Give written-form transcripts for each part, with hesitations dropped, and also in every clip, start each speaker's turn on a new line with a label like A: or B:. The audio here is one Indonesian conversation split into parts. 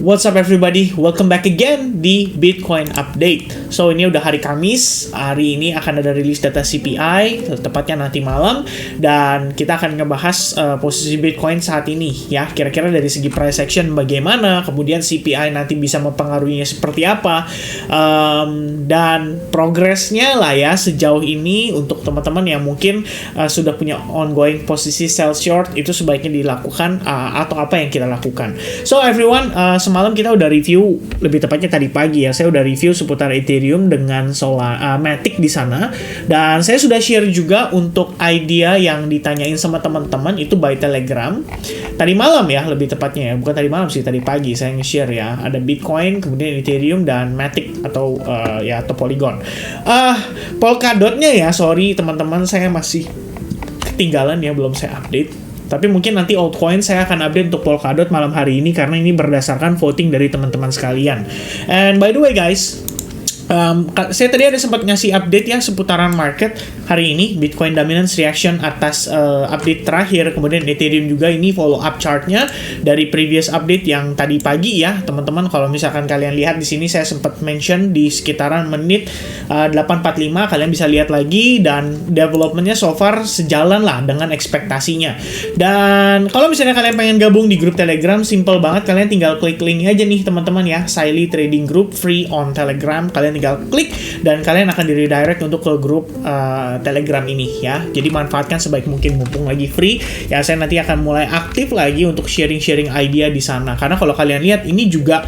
A: What's up everybody? Welcome back again di Bitcoin Update. So ini udah hari Kamis. Hari ini akan ada rilis data CPI, tepatnya nanti malam. Dan kita akan ngebahas posisi Bitcoin saat ini ya. Kira-kira dari segi price action bagaimana, kemudian CPI nanti bisa mempengaruhinya seperti apa, dan progresnya lah ya sejauh ini untuk teman-teman yang mungkin sudah punya ongoing posisi sell short, itu sebaiknya dilakukan atau apa yang kita lakukan. So everyone, semalam kita udah review, lebih tepatnya tadi pagi ya, saya udah review seputar Ethereum dengan Matic di sana, dan saya sudah share juga untuk idea yang ditanyain sama teman-teman itu by Telegram tadi malam ya, lebih tepatnya ya, bukan tadi malam sih, tadi pagi saya nge-share ya, ada Bitcoin, kemudian Ethereum dan Matic atau atau Polygon. Polkadotnya ya, sorry teman-teman, saya masih ketinggalan ya, belum saya update. Tapi mungkin nanti altcoin saya akan update untuk Polkadot malam hari ini, karena ini berdasarkan voting dari teman-teman sekalian. And by the way guys, saya tadi ada sempat ngasih update ya seputaran market hari ini, Bitcoin dominance reaction atas update terakhir, kemudian Ethereum juga ini follow up chartnya dari previous update yang tadi pagi ya teman-teman. Kalau misalkan kalian lihat di sini saya sempat mention di sekitaran menit 8.45, kalian bisa lihat lagi, dan developmentnya so far sejalan lah dengan ekspektasinya. Dan kalau misalnya kalian pengen gabung di grup Telegram, simple banget, kalian tinggal klik link aja nih teman-teman ya, Siley Trading Group free on Telegram. Kalian tinggal klik dan kalian akan di redirect untuk ke grup Telegram ini ya. Jadi manfaatkan sebaik mungkin mumpung lagi free ya. Saya nanti akan mulai aktif lagi untuk sharing-sharing idea di sana, karena kalau kalian lihat ini juga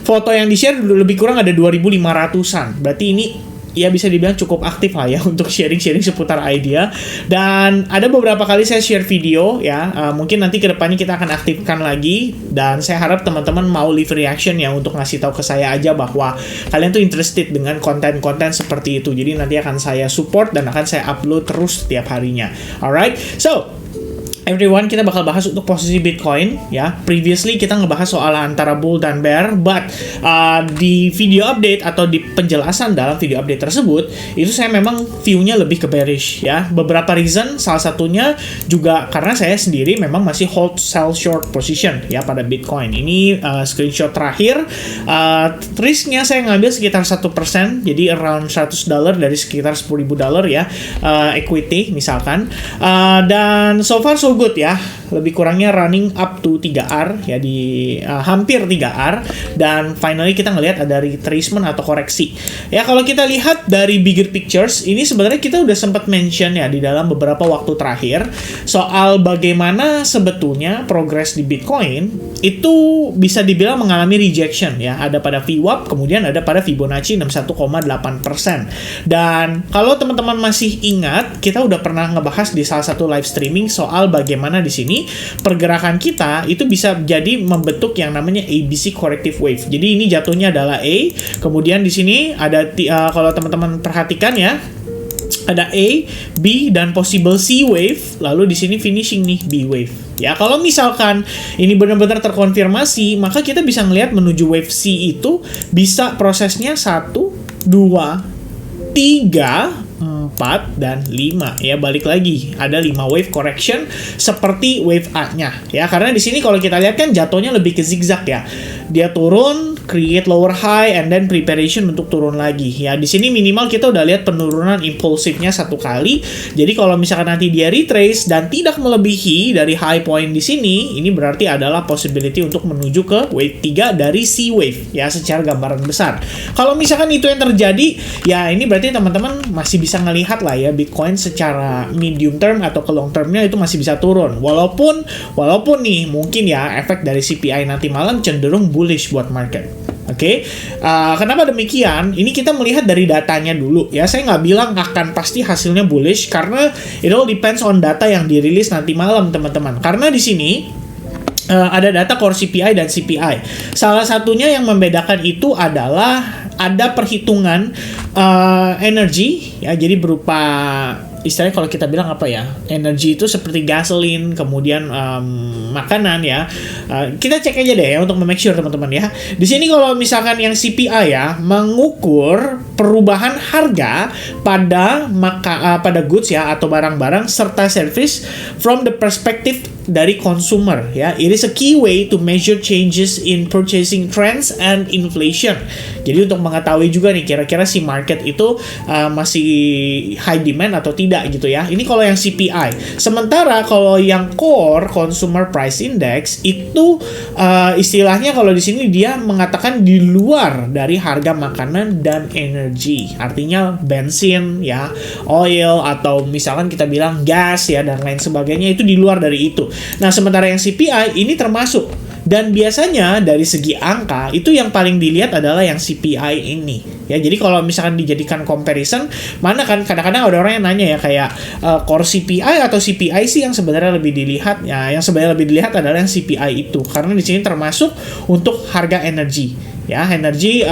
A: foto yang di-share lebih kurang ada 2.500-an. Berarti ini ya bisa dibilang cukup aktif lah ya untuk sharing-sharing seputar idea. Dan ada beberapa kali saya share video ya, mungkin nanti kedepannya kita akan aktifkan lagi, dan saya harap teman-teman mau leave reaction ya untuk ngasih tahu ke saya aja bahwa kalian tuh interested dengan konten-konten seperti itu. Jadi nanti akan saya support dan akan saya upload terus setiap harinya. Alright, so everyone, kita bakal bahas untuk posisi Bitcoin ya. Previously kita ngebahas soal antara bull dan bear, but di video update atau di penjelasan dalam video update tersebut itu saya memang view-nya lebih ke bearish ya. Beberapa reason, salah satunya juga karena saya sendiri memang masih hold sell short position ya pada Bitcoin. Ini screenshot terakhir, risknya saya ngambil sekitar 1%, jadi around $100 dari sekitar $10.000 ya, equity misalkan, dan so far so good ya, lebih kurangnya running up to 3R ya, di hampir 3R, dan finally kita ngelihat ada retracement atau koreksi ya. Kalau kita lihat dari bigger pictures, ini sebenarnya kita udah sempat mention ya di dalam beberapa waktu terakhir soal bagaimana sebetulnya progress di Bitcoin itu bisa dibilang mengalami rejection ya, ada pada VWAP, kemudian ada pada Fibonacci 61,8%. Dan kalau teman-teman masih ingat, kita udah pernah ngebahas di salah satu live streaming soal bagaimana di sini pergerakan kita itu bisa jadi membentuk yang namanya ABC corrective wave. Jadi ini jatuhnya adalah A, kemudian di sini ada kalau teman-teman perhatikan ya, ada A, B, dan possible C wave, lalu di sini finishing nih B wave. Ya, kalau misalkan ini benar-benar terkonfirmasi, maka kita bisa ngelihat menuju wave C itu bisa prosesnya 1, 2, 3, 4, dan 5 ya. Balik lagi, ada 5 wave correction seperti wave A-nya ya, karena di sini kalau kita lihat kan jatuhnya lebih ke zigzag ya, dia turun, create lower high, and then preparation untuk turun lagi ya. Di sini minimal kita udah lihat penurunan impulsifnya satu kali. Jadi kalau misalkan nanti dia retrace dan tidak melebihi dari high point di sini, ini berarti adalah possibility untuk menuju ke wave 3 dari C wave ya, secara gambaran besar. Kalau misalkan itu yang terjadi ya, ini berarti teman-teman masih bisa ngelihat lah ya, Bitcoin secara medium term atau ke long termnya itu masih bisa turun, walaupun nih mungkin ya efek dari CPI nanti malam cenderung bullish buat market. Oke, kenapa demikian? Ini kita melihat dari datanya dulu ya. Saya nggak bilang akan pasti hasilnya bullish, karena it all depends on data yang dirilis nanti malam teman-teman. Karena di sini ada data core CPI dan CPI. Salah satunya yang membedakan itu adalah ada perhitungan energi ya, jadi berupa istilahnya kalau kita bilang apa ya, energi itu seperti gasoline, kemudian makanan ya. Kita cek aja deh ya untuk make sure teman-teman ya. Di sini kalau misalkan yang CPI ya mengukur perubahan harga pada goods ya atau barang-barang serta service from the perspective dari consumer ya. It is a key way to measure changes in purchasing trends and inflation. Jadi untuk mengetahui juga nih kira-kira si market itu masih high demand atau tidak gitu ya. Ini kalau yang CPI. Sementara kalau yang core consumer price index itu istilahnya kalau di sini dia mengatakan di luar dari harga makanan dan energi. Artinya bensin ya, oil atau misalkan kita bilang gas ya dan lain sebagainya itu di luar dari itu. Nah, sementara yang CPI ini termasuk. Dan biasanya dari segi angka itu yang paling dilihat adalah yang CPI ini. Ya, jadi kalau misalkan dijadikan comparison, mana kan kadang-kadang ada orang yang nanya ya kayak core CPI atau CPI sih yang sebenarnya lebih dilihat. Ya, yang sebenarnya lebih dilihat adalah yang CPI itu karena di sini termasuk untuk harga energi. Ya, energi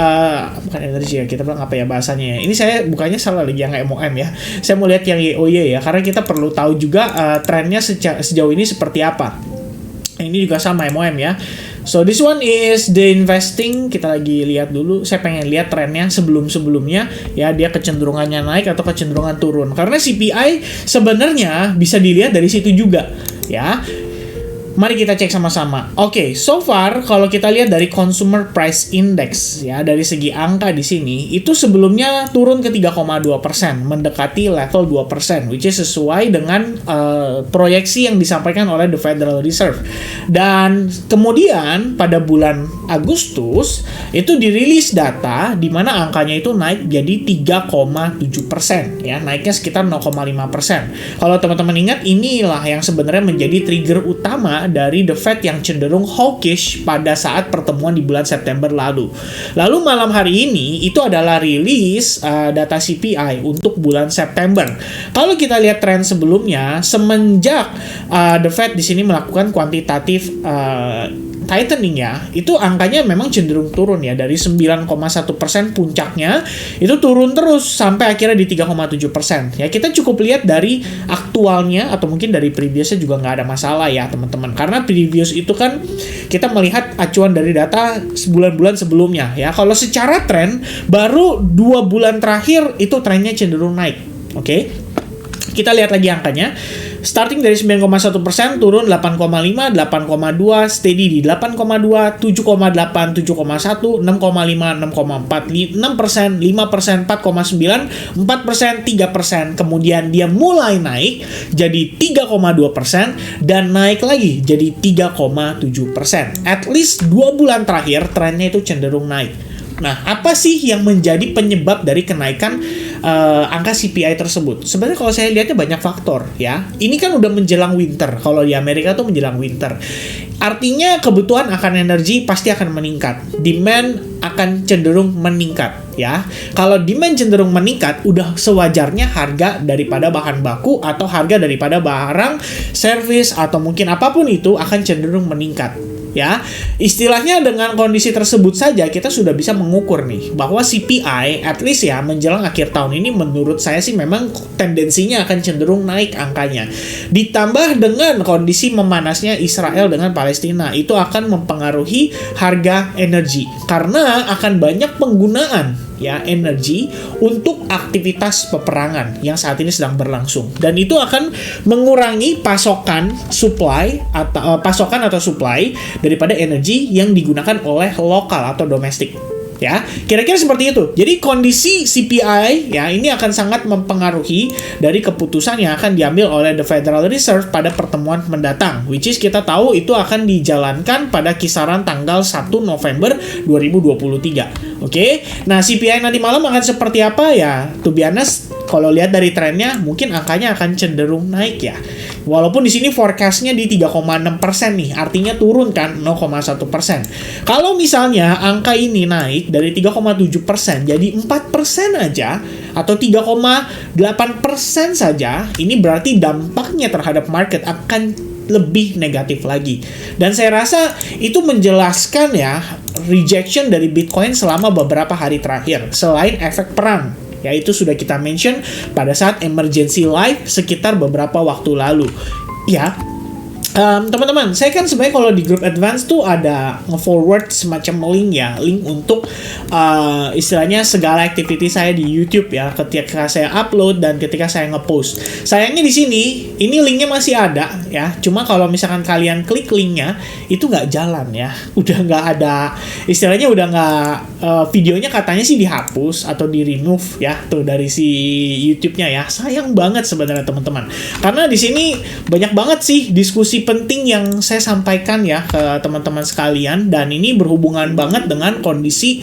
A: bukan energi ya, kita bilang apa ya bahasanya ya. Ini saya bukannya salah lagi yang MOM ya. Saya mau lihat yang YOY ya karena kita perlu tahu juga trennya sejauh ini seperti apa. Ini juga sama MOM ya. So this one is the investing. Kita lagi lihat dulu. Saya pengen lihat trennya sebelum-sebelumnya ya, dia kecenderungannya naik atau kecenderungan turun. Karena CPI sebenarnya bisa dilihat dari situ juga ya. Mari kita cek sama-sama. Oke, so far kalau kita lihat dari Consumer Price Index ya, dari segi angka di sini itu sebelumnya turun ke 3,2%, mendekati level 2%, which is sesuai dengan proyeksi yang disampaikan oleh the Federal Reserve. Dan kemudian pada bulan Agustus itu dirilis data di mana angkanya itu naik jadi 3,7% ya, naiknya sekitar 0,5%. Kalau teman-teman ingat, inilah yang sebenarnya menjadi trigger utama dari The Fed yang cenderung hawkish pada saat pertemuan di bulan September lalu. Lalu malam hari ini itu adalah rilis data CPI untuk bulan September. Kalau kita lihat tren sebelumnya, semenjak The Fed di sini melakukan kuantitatif tightening ya, itu angkanya memang cenderung turun ya, dari 9,1% puncaknya itu turun terus sampai akhirnya di 3,7% ya. Kita cukup lihat dari aktualnya atau mungkin dari previousnya juga nggak ada masalah ya teman-teman, karena previous itu kan kita melihat acuan dari data bulan-bulan sebelumnya ya. Kalau secara tren baru 2 bulan terakhir itu trennya cenderung naik. Oke. Kita lihat lagi angkanya. Starting dari 9,1%, turun 8,5, 8,2, steady di 8,2, 7,8, 7,1, 6,5, 6,4, 6%, 5%, 4,9, 4%, 3%. Kemudian dia mulai naik jadi 3,2% dan naik lagi jadi 3,7%. At least 2 bulan terakhir trennya itu cenderung naik. Nah, apa sih yang menjadi penyebab dari kenaikan angka CPI tersebut? Sebenarnya kalau saya lihatnya banyak faktor ya. Ini kan udah menjelang winter. Kalau di Amerika tuh menjelang winter. Artinya kebutuhan akan energi pasti akan meningkat. Demand akan cenderung meningkat ya. Kalau demand cenderung meningkat, udah sewajarnya harga daripada bahan baku atau harga daripada barang, service atau mungkin apapun itu akan cenderung meningkat. Ya, istilahnya dengan kondisi tersebut saja kita sudah bisa mengukur nih bahwa CPI at least ya menjelang akhir tahun ini menurut saya sih memang tendensinya akan cenderung naik angkanya. Ditambah dengan kondisi memanasnya Israel dengan Palestina, itu akan mempengaruhi harga energi karena akan banyak penggunaan ya energi untuk aktivitas peperangan yang saat ini sedang berlangsung, dan itu akan mengurangi pasokan atau supply daripada energi yang digunakan oleh lokal atau domestik. Ya, kira-kira seperti itu. Jadi kondisi CPI ya ini akan sangat mempengaruhi dari keputusan yang akan diambil oleh the Federal Reserve pada pertemuan mendatang, which is kita tahu itu akan dijalankan pada kisaran tanggal 1 November 2023. Oke. Nah, CPI nanti malam akan seperti apa ya? To be honest, kalau lihat dari trennya mungkin angkanya akan cenderung naik ya. Walaupun di sini forecastnya di 3,6% nih, artinya turun kan 0,1%. Kalau misalnya angka ini naik dari 3,7% jadi 4% aja atau 3,8% saja, ini berarti dampaknya terhadap market akan lebih negatif lagi. Dan saya rasa itu menjelaskan ya rejection dari Bitcoin selama beberapa hari terakhir selain efek perang. Ya, itu sudah kita mention pada saat emergency live sekitar beberapa waktu lalu. Ya, Teman-teman, saya kan sebenarnya kalau di grup advance tuh ada nge-forward semacam link ya, link untuk istilahnya segala activity saya di YouTube ya, ketika saya upload dan ketika saya nge-post. Sayangnya di sini, ini linknya masih ada ya, cuma kalau misalkan kalian klik linknya, itu nggak jalan ya, udah nggak ada, istilahnya udah nggak, videonya katanya sih dihapus atau di remove ya, tuh dari si YouTube-nya ya. Sayang banget sebenarnya teman-teman, karena di sini banyak banget sih diskusi penting yang saya sampaikan ya ke teman-teman sekalian, dan ini berhubungan banget dengan kondisi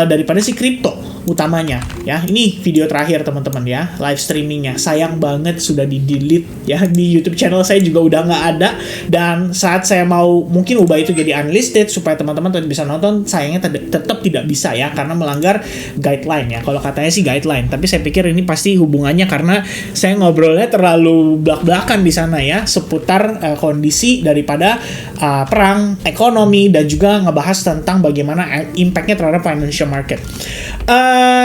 A: daripada si kripto utamanya ya. Ini video terakhir teman-teman ya, live streamingnya sayang banget sudah di delete ya, di YouTube channel saya juga udah nggak ada, dan saat saya mau mungkin ubah itu jadi unlisted supaya teman-teman tetap bisa nonton, sayangnya tetap tidak bisa ya, karena melanggar guideline ya, kalau katanya sih guideline, tapi saya pikir ini pasti hubungannya karena saya ngobrolnya terlalu belak-belakan di sana ya, seputar kondisi daripada perang, ekonomi, dan juga ngebahas tentang bagaimana impactnya terhadap financial market.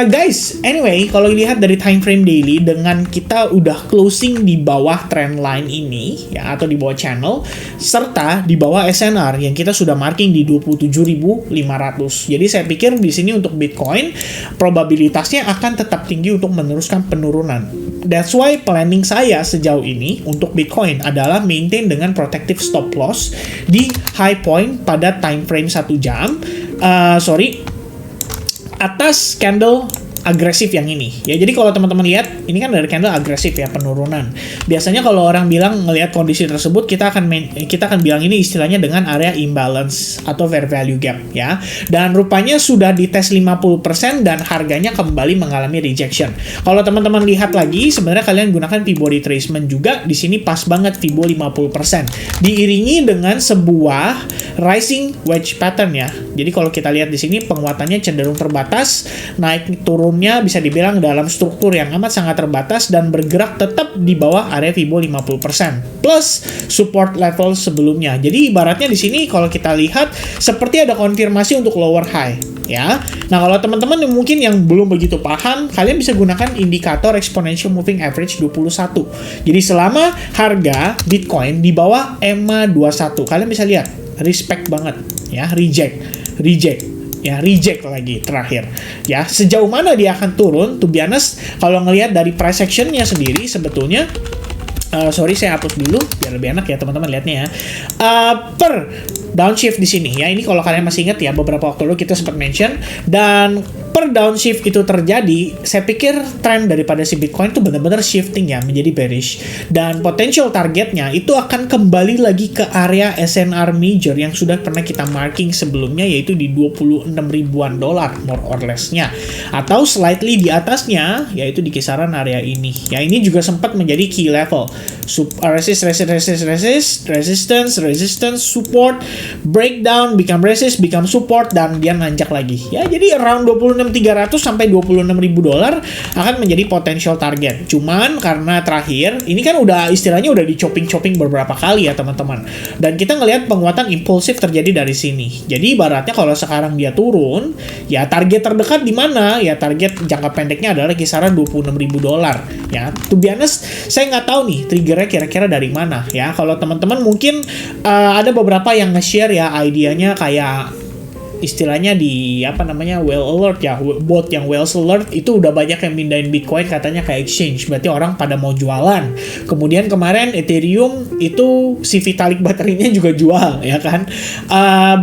A: Guys, anyway, kalau dilihat dari time frame daily, dengan kita udah closing di bawah trend line ini ya, atau di bawah channel, serta di bawah SNR yang kita sudah marking di 27.500. Jadi saya pikir di sini untuk Bitcoin probabilitasnya akan tetap tinggi untuk meneruskan penurunan. That's why planning saya sejauh ini untuk Bitcoin adalah maintain dengan protective stop loss di high point pada time frame 1 jam. Atas candle agresif yang ini ya. Jadi kalau teman-teman lihat, ini kan dari candle agresif ya, penurunan. Biasanya kalau orang bilang ngelihat kondisi tersebut, kita akan bilang ini istilahnya dengan area imbalance atau fair value gap ya. Dan rupanya sudah dites 50% dan harganya kembali mengalami rejection. Kalau teman-teman lihat lagi, sebenarnya kalian gunakan Fibo retracement juga, di sini pas banget Fibo 50%. Diiringi dengan sebuah rising wedge pattern ya. Jadi kalau kita lihat di sini penguatannya cenderung terbatas, naik turunnya bisa dibilang dalam struktur yang amat sangat terbatas dan bergerak tetap di bawah area Fibo 50% plus support level sebelumnya. Jadi ibaratnya di sini kalau kita lihat seperti ada konfirmasi untuk lower high ya. Nah, kalau teman-teman mungkin yang belum begitu paham, kalian bisa gunakan indikator exponential moving average 21. Jadi selama harga Bitcoin di bawah EMA 21, kalian bisa lihat respect banget ya, reject lagi terakhir ya. Sejauh mana dia akan turun, to be honest, kalau ngelihat dari price actionnya sendiri sebetulnya saya hapus dulu biar lebih enak ya teman-teman lihatnya ya. Per downshift di sini ya, ini kalau kalian masih ingat ya, beberapa waktu lalu kita sempat mention, dan per downshift itu terjadi, saya pikir tren daripada si Bitcoin itu benar-benar shifting ya, menjadi bearish, dan potential targetnya itu akan kembali lagi ke area SNR major yang sudah pernah kita marking sebelumnya, yaitu di 26 ribuan dolar more or less-nya, atau slightly di atasnya, yaitu di kisaran area ini ya. Ini juga sempat menjadi key level, resistance, support, breakdown, become resist, become support, dan dia nanjak lagi ya. Jadi around 26.300 sampai 26.000 dolar akan menjadi potential target. Cuman karena terakhir ini kan udah istilahnya udah di chopping beberapa kali ya teman-teman, dan kita ngelihat penguatan impulsif terjadi dari sini. Jadi ibaratnya kalau sekarang dia turun ya, target terdekat di mana ya, target jangka pendeknya adalah kisaran 26.000 dolar ya. To be honest, saya nggak tahu nih triggernya kira-kira dari mana ya. Kalau teman-teman mungkin ada beberapa yang nge-share ya idenya, kayak istilahnya di whale alert ya, bot yang whale alert itu udah banyak yang mindahin Bitcoin katanya ke exchange, berarti orang pada mau jualan. Kemudian kemarin Ethereum itu si Vitalik baterainya juga jual ya kan.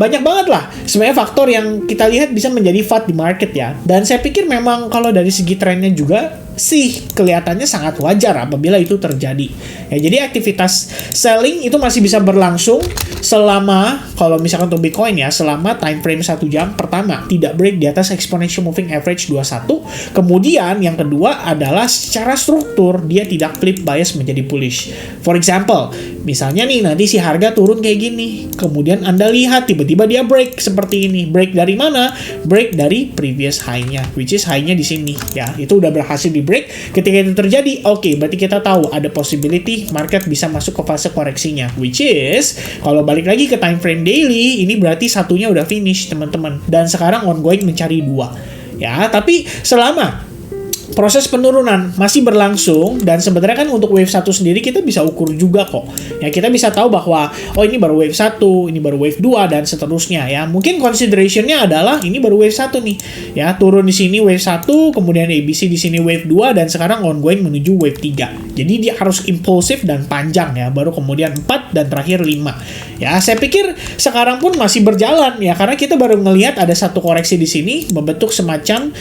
A: Banyak banget lah sebenarnya faktor yang kita lihat bisa menjadi FUD di market ya, dan saya pikir memang kalau dari segi trennya juga sih kelihatannya sangat wajar apabila itu terjadi ya. Jadi aktivitas selling itu masih bisa berlangsung selama, kalau misalkan untuk Bitcoin ya, selama time frame 1 jam pertama tidak break di atas exponential moving average 21. Kemudian yang kedua adalah secara struktur dia tidak flip bias menjadi bullish. For example, misalnya nih nanti si harga turun kayak gini, kemudian Anda lihat tiba-tiba dia break seperti ini. Break dari mana? Break dari previous high-nya, which is high-nya di sini ya. Itu udah berhasil di break. Ketika itu terjadi, oke, berarti kita tahu ada possibility market bisa masuk ke fase koreksinya, which is kalau balik lagi ke time frame daily, ini berarti satunya udah finish teman-teman, dan sekarang ongoing mencari 2 ya. Tapi selama proses penurunan masih berlangsung, dan sebenarnya kan untuk wave 1 sendiri kita bisa ukur juga kok. Ya, kita bisa tahu bahwa oh ini baru wave 1, ini baru wave 2 dan seterusnya ya. Mungkin consideration-nya adalah ini baru wave 1 nih. Ya, turun di sini wave 1, kemudian ABC di sini wave 2 dan sekarang ongoing menuju wave 3. Jadi dia harus impulsif dan panjang ya, baru kemudian 4 dan terakhir 5. Ya, saya pikir sekarang pun masih berjalan ya, karena kita baru ngelihat ada satu koreksi di sini membentuk semacam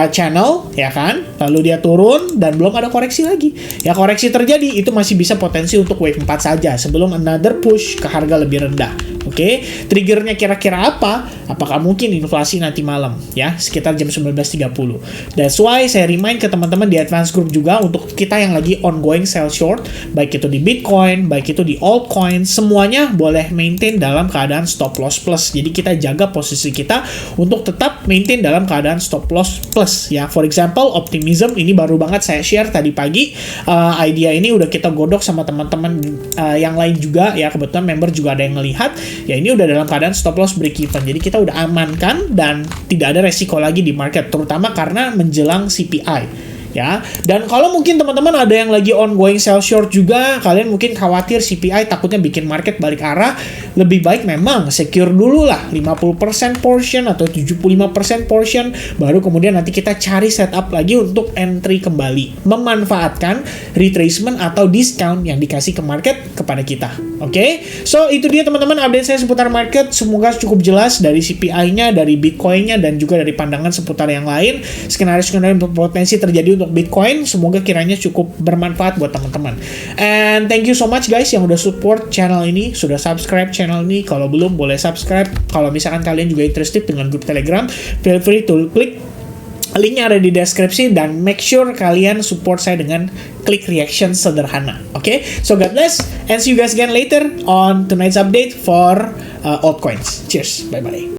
A: channel ya kan. Lalu dia turun dan belum ada koreksi lagi. Ya, koreksi terjadi itu masih bisa potensi untuk wave 4 saja sebelum another push ke harga lebih rendah. Oke, triggernya kira-kira apa? Apakah mungkin inflasi nanti malam ya, sekitar jam 19.30. That's why saya remind ke teman-teman di advance group juga untuk kita yang lagi ongoing sell short, baik itu di Bitcoin, baik itu di altcoin, semuanya boleh maintain dalam keadaan stop loss plus. Jadi kita jaga posisi kita untuk tetap maintain dalam keadaan stop loss plus ya. For example, optimism ini baru banget saya share tadi pagi. Idea ini udah kita godok sama teman-teman yang lain juga ya, kebetulan member juga ada yang ngelihat. Ya, ini udah dalam keadaan stop loss break even. Jadi kita udah amankan dan tidak ada resiko lagi di market, terutama karena menjelang CPI. Ya, dan kalau mungkin teman-teman ada yang lagi ongoing sell short juga, kalian mungkin khawatir CPI takutnya bikin market balik arah, lebih baik memang secure dulu lah 50% portion atau 75% portion, baru kemudian nanti kita cari setup lagi untuk entry kembali, memanfaatkan retracement atau discount yang dikasih ke market kepada kita. Oke, so itu dia teman-teman update saya seputar market. Semoga cukup jelas dari CPI-nya, dari Bitcoin-nya, dan juga dari pandangan seputar yang lain. Skenario-skenario berpotensi terjadi untuk Bitcoin, semoga kiranya cukup bermanfaat buat teman-teman. And thank you so much guys yang udah support channel ini, sudah subscribe channel ini. Kalau belum boleh subscribe. Kalau misalkan kalian juga interested dengan grup Telegram, feel free to klik linknya ada di deskripsi, dan make sure kalian support saya dengan klik reaction sederhana. Okay? So God bless and see you guys again later on tonight's update for altcoins. Cheers. Bye-bye.